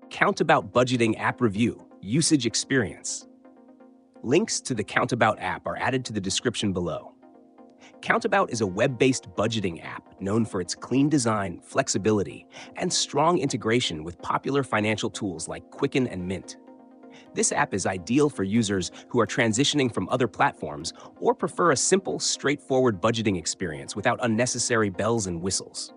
CountAbout Budgeting App Review, Usage Experience. Links to the CountAbout app are added to the description below. CountAbout is a web-based budgeting app known for its clean design, flexibility, and strong integration with popular financial tools like Quicken and Mint. This app is ideal for users who are transitioning from other platforms or prefer a simple, straightforward budgeting experience without unnecessary bells and whistles.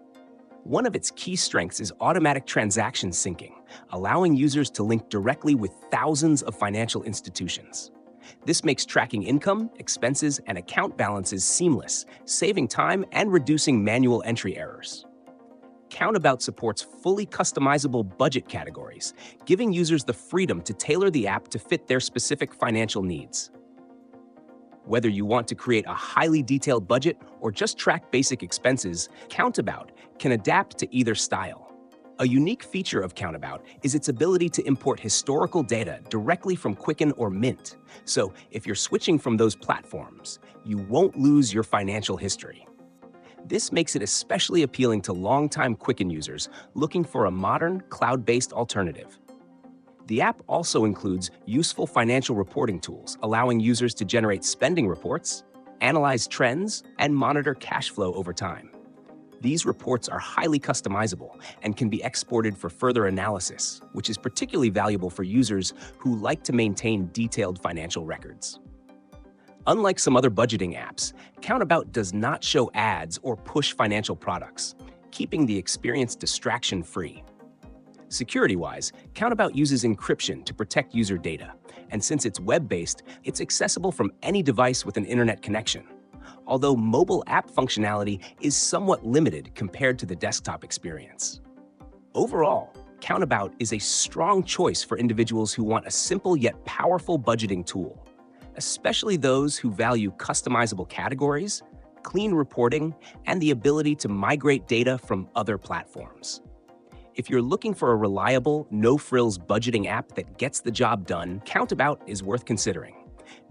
One of its key strengths is automatic transaction syncing, allowing users to link directly with thousands of financial institutions. This makes tracking income, expenses, and account balances seamless, saving time and reducing manual entry errors. CountAbout supports fully customizable budget categories, giving users the freedom to tailor the app to fit their specific financial needs. Whether you want to create a highly detailed budget or just track basic expenses, CountAbout can adapt to either style. A unique feature of CountAbout is its ability to import historical data directly from Quicken or Mint. So if you're switching from those platforms, you won't lose your financial history. This makes it especially appealing to longtime Quicken users looking for a modern, cloud-based alternative. The app also includes useful financial reporting tools, allowing users to generate spending reports, analyze trends, and monitor cash flow over time. These reports are highly customizable and can be exported for further analysis, which is particularly valuable for users who like to maintain detailed financial records. Unlike some other budgeting apps, CountAbout does not show ads or push financial products, keeping the experience distraction-free. Security-wise, CountAbout uses encryption to protect user data, and since it's web-based, it's accessible from any device with an internet connection. Although mobile app functionality is somewhat limited compared to the desktop experience. Overall, CountAbout is a strong choice for individuals who want a simple yet powerful budgeting tool, especially those who value customizable categories, clean reporting, and the ability to migrate data from other platforms. If you're looking for a reliable, no-frills budgeting app that gets the job done, CountAbout is worth considering.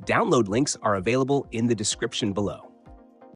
Download links are available in the description below.